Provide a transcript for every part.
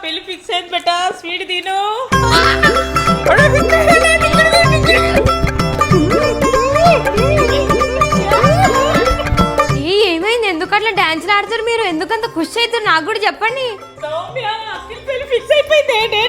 పెళ్లి ఫిక్స్ అయింది బెట స్వీట్ తిను. ఏమైంది? ఎందుకు అట్లా డాన్స్లు ఆడతారు మీరు? ఎందుకంత ఖుషి అవుతారు? నాకు కూడా చెప్పండి. సౌమ్య అఖిల్ పెళ్లి ఫిక్స్ అయిపోయింది.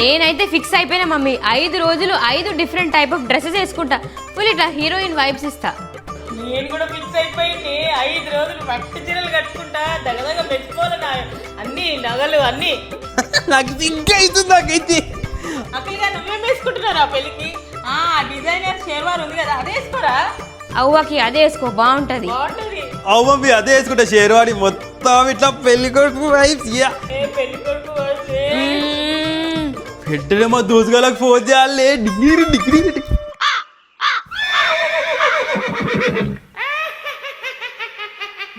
నేనైతే ఫిక్స్ అయిపోయినా మమ్మీ. 5 రోజులు 5 డిఫరెంట్ టైప్ ఆఫ్ డ్రెస్సెస్ వేసుకుంటా. ఫుల్ ఇట్లా హీరోయిన్ వైబ్స్ ఇస్తా. నేను కూడా ఫిక్స్ అయిపోయింది. 5 రోజులు పట్టు చీరలు కట్టుకుంటా, దగదగ మెచ్చుకోవాలి అన్ని నగలు అన్ని. నాకు ఇంకా అవుతుంది. నాకైతే అఖిల్ గారు నువ్వేం వేసుకుంటున్నారా పెళ్లికి? డిజైనర్ షేర్వార్ ఉంది కదా, అదే వేసుకోరా. అవ్వకి అదే వేసుకో, బాగుంటది. బాగుంటది. అవు మమ్మీ అదే వేసుకుంటా. షేర్వాడి మొత్తం ఇట్లా పెళ్లి కొడుకు వైబ్స్. పెళ్లి కొడుకు వస్తే పెట్టడేమో దూసుగాలకు ఫోన్ చేయాలి. డిగ్రీ డిగ్రీ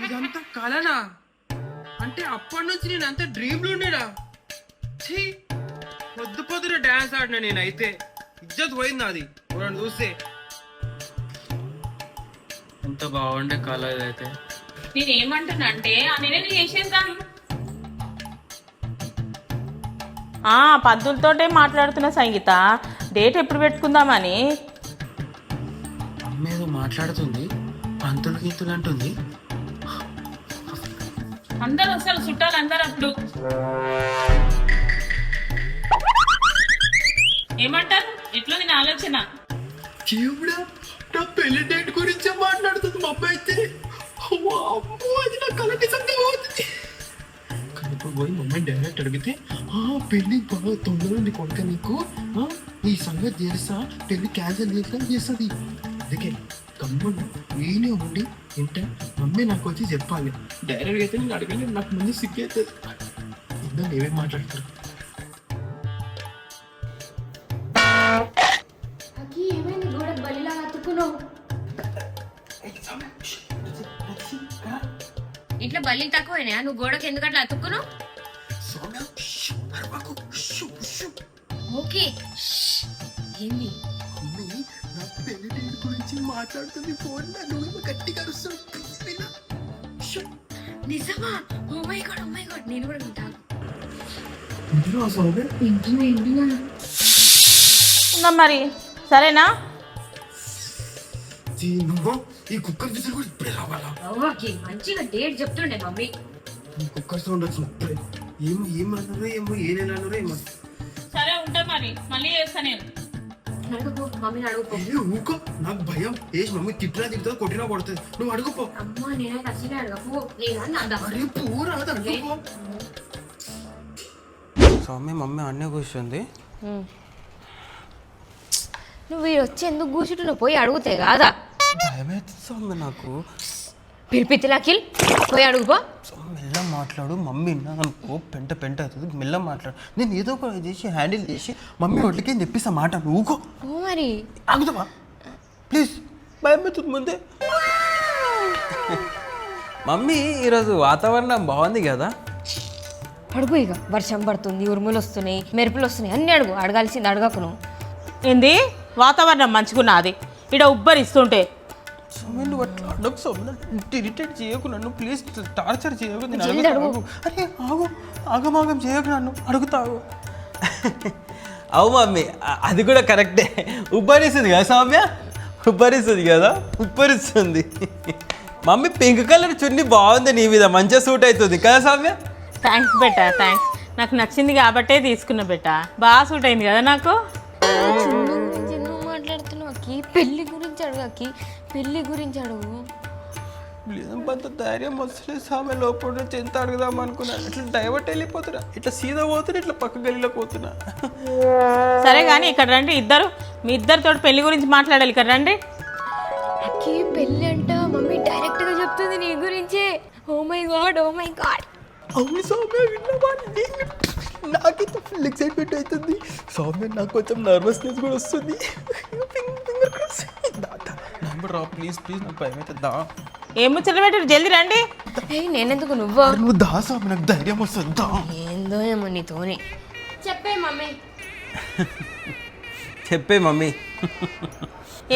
ఇదంతా కలనా? అంటే అప్పటి నుంచి నేను అంత డ్రీమ్లు ఉండేనా? పొద్దున డాన్స్ ఆడినా. నేనైతే ఇజ్జత్ పోయింది అది. నన్ను చూస్తే ఎంత బాగుండే కళ ఇదైతే. నేనేమంటున్నా అంటే నేను చేసేద్దాం. పంతులతోటే మాట్లాడుతున్న సంగీత, డేట్ ఎప్పుడు పెట్టుకుందామని. అమ్మ ఏదో మాట్లాడుతుంది, పంతులు గీతులు అంటుంది. అందరూ వస్తారు చుట్టాలు అందరు. అప్పుడు ఏమంటారు? ఎట్లా నేను ఆలోచన నా పెళ్లి డేట్ గురించే మాట్లాడుతుంది మా అమ్మ అయితే. అది నా కళ నిజంగా అవుతుంది. ఇప్పుడు పోయి మా అమ్మాయి డైరెక్ట్ అడిగితే, పెళ్లి బాగా తొందరగా ఉంది కొడుక, నీకు ఈ సంగతి తెలుసా, పెళ్లి క్యాన్సిల్ చేస్తుంది. అందుకే గమ్మున నేనే ఉండి ఇంటే మమ్మీ నాకు వచ్చి చెప్పాలి. డైరెక్ట్గా అయితే నేను అడగలేదు, నాకు ముందు సిగ్గు అవుతుంది. ఇందా ఏమేమి మాట్లాడతారు? ఇట్లా బల్లి తక్కువైనా నువ్వు గోడకి ఎందుకు అట్లా అతుక్కున్నావు? ఓకే ఏంది? నా పెళ్లి డేట్ గురించి మాట్లాడుతుంది ఫోన్. నువ్వు గట్టిగా నిజమా? ఓ మై గాడ్ నేను కూడా వింటాను. మరి సరేనా? ఈ కుక్కర్ విజిల్ కూడా ఇప్పుడే రావాలా? మంచిగా డేట్ చెప్తుండే మమ్మీ. ఈ కుక్కర్ సౌండ్ వచ్చినప్పుడే ఏమన్నారో ఏమో, ఏనేనారో ఏమో. సరే ఉంటా, మరి మళ్ళీ చేస్తా నేను. మమ్మీని అడుగుపో. ఊకో, నాకు భయం. మమ్మీ తిట్టినా తింటుంది, కొట్టినా కొడుతుంది. నువ్వు అడుగుపో. అమ్మా నేనైతే అసలే అడగపో. అరే పూరా అడుగుపో. సౌమ్య మమ్మీ అన్నే కూర్చుంది. నువ్వు వచ్చి ఎందుకు కూర్చుంటున్నావు? పోయి అడుగుతాయి కాదా? భయమైతుంది సౌమ్య నాకు. పిలిపిత్తిలా అఖిల్ పోయి అడుగుపో. మెల్ల మాట్లాడు. మమ్మీ విన్నాదనుకో పెంట అవుతుంది. మెల్ల మాట్లాడు. నేను ఏదో ఒక చేసి హ్యాండిల్ చేసి మమ్మీ ఒట్లకేం చెప్పిస్తా మాట. నువ్వుకో. ఓ మరి ఆగుతావా ప్లీజ్? భయమవుతుంది ముందే. మమ్మీ ఈరోజు వాతావరణం బాగుంది కదా? అడుగు. ఇక వర్షం పడుతుంది, ఉరుములు వస్తున్నాయి, మెరుపులు వస్తున్నాయి, అన్నీ అడుగు. అడగాల్సింది అడగకు నువ్వు. ఏంది? వాతావరణం మంచుకున్నది ఇక్కడ ఉబ్బరిస్తుంటే. నువ్వు అట్లా అడగకు సౌమ్య. ఇరిటేట్ చేయకు నన్ను ప్లీజ్. టార్చర్ చేయకు. నేను అడుగు. అరే ఆగు, ఆగమాగం చేయకు నన్ను. అడుగుతావు. అవు మమ్మీ, అది కూడా కరెక్టే. ఉబ్బరిస్తుంది కదా సౌమ్య? ఉబ్బరిస్తుంది కదా? ఉబ్బరిస్తుంది. మమ్మీ పింక్ కలర్ చున్నీ బాగుంది నీ మీద, మంచిగా సూట్ అవుతుంది కదా సౌమ్య? Thanks beta, thanks. నాకు నచ్చింది కాబట్టే తీసుకున్నా బెటా. బాగా సూట్ అయింది కదా నాకు. గురించి ఎందుకు మాట్లాడుతున్నావు అక్కి? పెళ్లి గురించి అడుగు అక్కి, పెళ్లి గురించి అడుగు. అంత ధైర్యం వస్తుంది సామె. లోపల నుంచి ఎంత అడుగుదాం అనుకున్నా, ఇట్లా డైవర్ట్ వెళ్ళిపోతున్నా. ఇట్లా సీదా పోతున్నా, ఇట్లా పక్క గల్లీలోకి పోతున్నా. సరే కానీ ఇక్కడ రండి ఇద్దరు. మీ ఇద్దరితో పెళ్లి గురించి మాట్లాడాలి. ఇక్కడ రండి. అక్కి పెళ్లి అంట మమ్మీ డైరెక్ట్ గా చెప్తుంది నీ గురించే. Oh my God, oh my God. అవును సౌమ్య, విన్నావా? నాకైతే ఫుల్ ఎక్సైట్మెంట్ అవుతుంది సౌమ్య. నాకు కొంచెం నర్వస్నెస్ కూడా వస్తుంది. రా ప్లీజ్ ప్లీజ్, నాకు భయం అవుతుందా? ఏం ముచ్చట పెట్టారు? జల్దీ రండి. నేనెందుకు? నువ్వు దా సౌమ్య, నాకు ధైర్యం వస్తుందా? ఏందో ఏమో నీతోనే. చెప్పే మమ్మీ. చెప్పే మమ్మీ.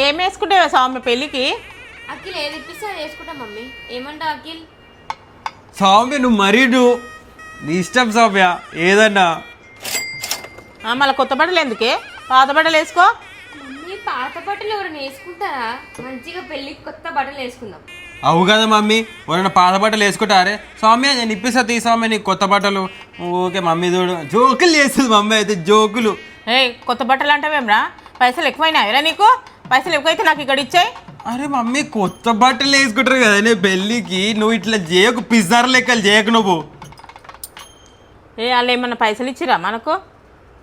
ఏం వేసుకుంటావా సౌమ్య పెళ్ళికి? అఖిల్ ఏది ఇప్పిస్తే అది వేసుకుంటా మమ్మీ. ఏమంటావు అఖిల్? సౌమ్య నువ్వు నీ ఇష్టం సౌమ్య ఏదన్నా. మళ్ళీ కొత్త బట్టలు ఎందుకే? పాత బట్టలు వేసుకో. మమ్మీ పాత బట్టలు ఎవరైనా వేసుకుంటారా? మంచిగా పెళ్ళికి కొత్త బట్టలు వేసుకుందాం. అవు కదా మమ్మీ, ఎవరైనా పాత బట్టలు వేసుకుంటారే. సౌమ్య నేను ఇప్పిస్తా తీ సౌమ్య నీకు కొత్త బట్టలు. ఓకే మమ్మీ చూడు జోకులు చేస్తుంది మమ్మీ అయితే జోకులు. కొత్త బట్టలు అంటావేమ్రా? పైసలు ఎక్కువైనాయిరా నీకు? పైసలు ఎక్కువైతే నాకు ఇక్కడ ఇచ్చాయి. అరే మమ్మీ కొత్త బట్టలు వేసుకుంటారు కదా నీ పెళ్ళికి, నువ్వు ఇట్లా చేయకు, పిజ్జార్ లెక్కలు చేయకు నువ్వు. వాళ్ళు ఏమన్నా పైసలు ఇచ్చిరా మనకు?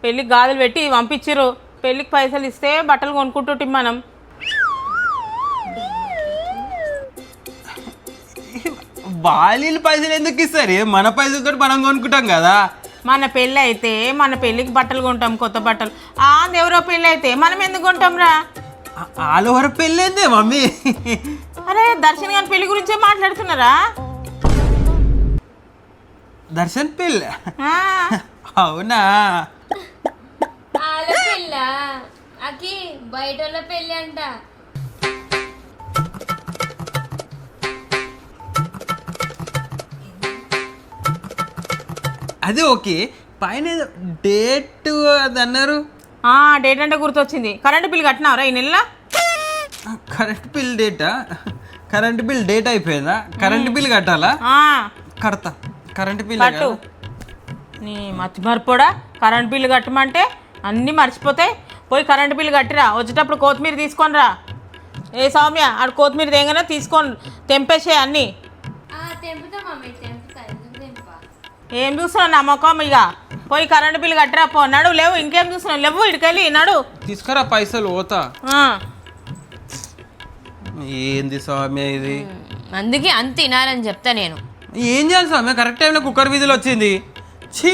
పెళ్ళికి గాజులు పెట్టి పంపించిర్రు. పెళ్ళికి పైసలు ఇస్తే బట్టలు కొనుక్కుంటుంటాం మనం. వాళ్ళ పైసలు ఎందుకు ఇస్తారు? మన పైసలతో మనం కొనుక్కుంటాం కదా. మన పెళ్ళి అయితే మన పెళ్ళికి బట్టలు కొంటాం, కొత్త బట్టలు. ఎవరో పెళ్ళి అయితే మనం ఎందుకు కొంటాం రా? వాళ్ళ వరకు పెళ్ళి అయితే మమ్మీ. అరే దర్శన్ గారి పెళ్లి గురించే మాట్లాడుతున్నారా? దర్శన్ పెళ్ళి? అవునా? వాళ్ళ పెళ్ళ అకి బయట వాళ్ళ పెళ్ళి అంట. అది ఓకే, పైన డేట్ అది అన్నారు. డేట్ అంటే గుర్తొచ్చింది. కరెంటు బిల్ కట్టినావురా ఈ నెల? Current bill data? Current bill date అయిపోయిందా? కరెంట్ బిల్ కట్టాలా? కడతా. కరెంట్ బిల్ కట్టు. నీ మర్చిపోడా? కరెంట్ బిల్లు కట్టమంటే అన్నీ మర్చిపోతాయి. పోయి కరెంటు బిల్లు కట్టిరా. వచ్చేటప్పుడు కొత్తిమీర తీసుకొని రా. ఏ సౌమ్య ఆడ కొత్తిమీర దేగానే తీసుకొని తెంపేసే అన్నీ. తెంపుతా మమ్మీ, తెంపుతా. ఎందుకు తెంపా? ఏం చూస్తున్నావు నా మొఖం? ఇక పోయి కరెంటు బిల్లు కట్టిరా పో. నడు లేవు, ఇంకేం చూస్తున్నావు? లేవు ఇటుకెళ్ళి నడు. తీసుకురా పైసలు పోతా. ఏంది సౌమ్య ఇది? అందుకే అంత తినాలని చెప్తా నేను. ఏం చేయాలి సౌమ్య? కరెక్ట్ టైంలో కుక్కర్ విధులు వచ్చింది. ఛీ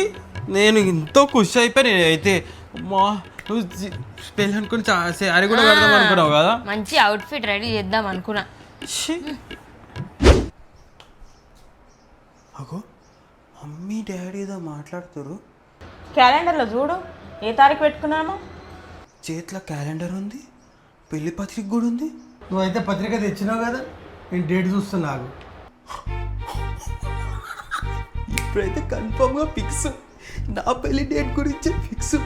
నేను ఎంతో ఖుషి అయిపోయి. నేనైతే మా నువ్వు పెళ్ళి అనుకుని శారీ కూడా కడదాం అనుకున్నావు కదా. మంచి అవుట్ఫిట్ రెడీ చేద్దాం అనుకున్నా. అగో మమ్మీ డాడీ ఏదో మాట్లాడుతురు. క్యాలెండర్లో చూడు ఏ తారీఖు పెట్టుకున్నామో. చేతిలో క్యాలెండర్ ఉంది, పెళ్లి పత్రిక కూడా ఉంది. నువ్వైతే పత్రిక తెచ్చినావు కదా, నేను డేట్ చూస్తున్నాను. ఇప్పుడైతే కన్ఫర్మ్గా ఫిక్స్. నా పెళ్లి డేట్ గురించి ఫిక్స్.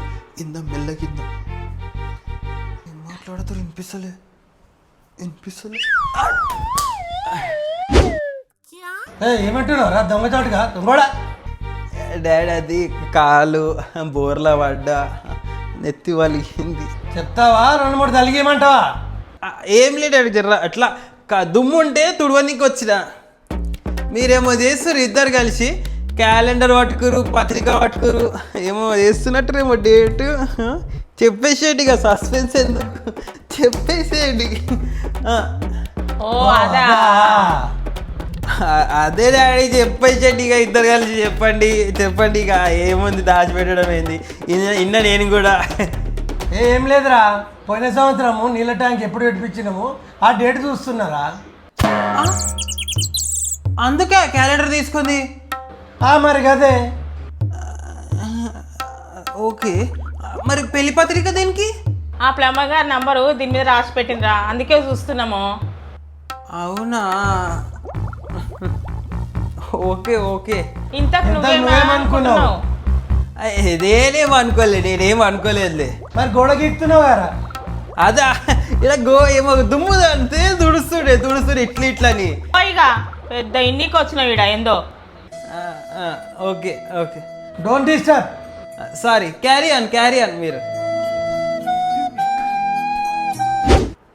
ఇందా మెల్లకింద ఏం మాట్లాడతారు? వినిపిస్తలే. ఏమంటున్నావు రా దొంగచాటుగా? దొంగడా డాడీ అది కాలు బోర్లా పడ్డా, నెత్తి వలిగింది. చెప్తావా? 2-3 తలిగేయమంటావా? ఏం లేదు డాడీ, జర్ర అట్లా దుమ్ము ఉంటే తుడవనికి వచ్చిన. మీరేమో చేస్తారు ఇద్దరు కలిసి, క్యాలెండర్ పట్టుకురు, పత్రిక పట్టుకురు, ఏమో చేస్తున్నట్టురేమో డేటు. చెప్పేసేయండి, ఇక సస్పెన్స్ ఎందుకు, చెప్పేసేయండి. అదే డాడీ చెప్పేసేయండి, ఇక ఇద్దరు కలిసి చెప్పండి. ఇక ఏముంది దాచిపెట్టడం ఏంది? ఇన్న నేను కూడా ఏం లేదురా, పోయిన సంవత్సరము నీళ్ళ ట్యాంక్ ఎప్పుడు పెట్టించినాము ఆ డేట్ చూస్తున్నారా? అందుకే క్యాలెండర్ తీసుకుంది. మరి కదే. ఓకే, మరి పెళ్లి పత్రిక దేనికి? ఆ ప్లమ్మర్ గారి నంబరు దీని మీద రాసి పెట్టిందిరా, అందుకే చూస్తున్నాము. అవునా? ఓకే. ఇంతకు నువ్వేమనుకున్నావు? ఇదేనేం అనుకోలేదు, నేనేం అనుకోలేదులే. మరి గోడ గీస్తున్నావు కదా? అదా ఇలా ఏమో దుమ్ము అంతే తుడుస్తుండే ఇట్లా అని. ఇక పెద్ద ఇన్నికి వచ్చినావు ఈడ ఏందో. Okay don't disturb. Sorry, carry on మీరు.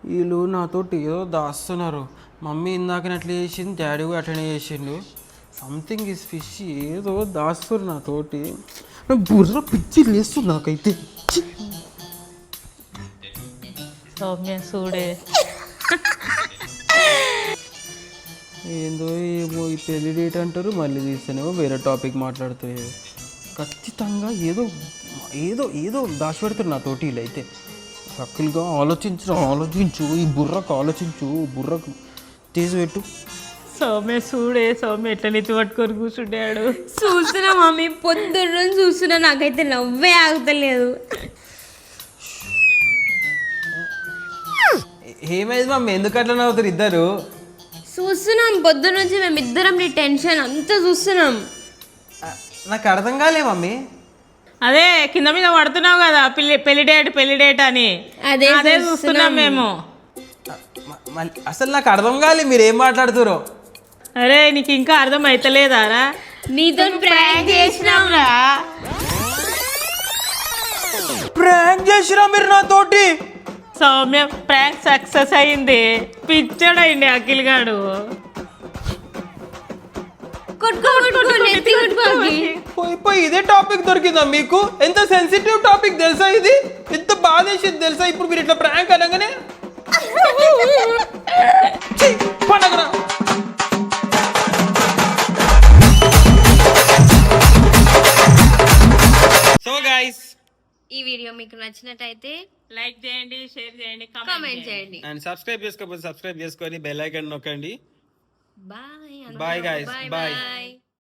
వీళ్ళు నాతోటి ఏదో దాస్తున్నారు. మమ్మీ ఇందాకనే అట్లా చేసింది, డాడీ కూడా అట్లనే చేసిండు. సంథింగ్ ఇస్ ఫిష్, ఏదో దాస్తున్నారు నాతోటి. బుర్ర పిచ్చి లేస్తుంది నాకైతే. సౌమ్య చూడే ఏందో ఏమో ఈ పెళ్లి డేట్ అంటారు, మళ్ళీ తీస్తేనేమో వేరే టాపిక్ మాట్లాడుతారు. ఖచ్చితంగా ఏదో దాచిపెడతారు నాతోటి వీళ్ళైతే. సక్కులుగా ఆలోచించు, ఈ బుర్రకు ఆలోచించు, బుర్రకు తీసి పెట్టు. సౌమ్య ఎట్లా నెత్తి పట్టుకొని కూర్చుంటాడు. చూస్తున్నా మమ్మీ, పొద్దున్న చూస్తున్నా, నాకైతే నవ్వే ఆగుతలేదు. ఏమైంది మమ్మీ, ఎందుకు అట్లా నవ్వుతారు ఇద్దరు? చూస్తున్నాం పొద్దు నుంచి మేమిద్దరం నీ టెన్షన్ అంతా చూస్తున్నాం. నాకు అర్థం కాలే మమ్మీ. అదే కింద మీద పడుతున్నావు కదా, పెళ్లి డేట్ అని. అదే అదే చూస్తున్నాం మేము. అసలు నాకు అర్థం కాలే మీరు ఏం మాట్లాడుతురో. అరే నీకు ఇంకా అర్థం అవుతలేదారా? నీతో ప్రాంక్ చేసినాం రా. ప్రాంక్ చేసిరా మీరు నాతోటి? సౌమ్య ప్రాంక్ సక్సెస్ అయింది. పిచ్చడైంది అఖిల్ గాడు. పోయి ఇదే టాపిక్ దొరికిందా మీకు? ఎంత సెన్సిటివ్ టాపిక్ తెలుసా ఇది? ఎంత బాధ వేసింది తెలుసా ఇప్పుడు మీరు ఇట్లా ప్రాంక్ అనగానే? ఛీ, పండగరా. సో గైస్, ఈ వీడియో మీకు నచ్చినట్టయితే లైక్ చేయండి, షేర్ చేయండి, కామెంట్ చేయండి. అండ్ సబ్స్క్రైబ్ చేసుకోకపోతే సబ్స్క్రైబ్ చేసుకొని బెల్ ఐకాన్ నొక్కండి. Bye Bye guys, bye. Bye.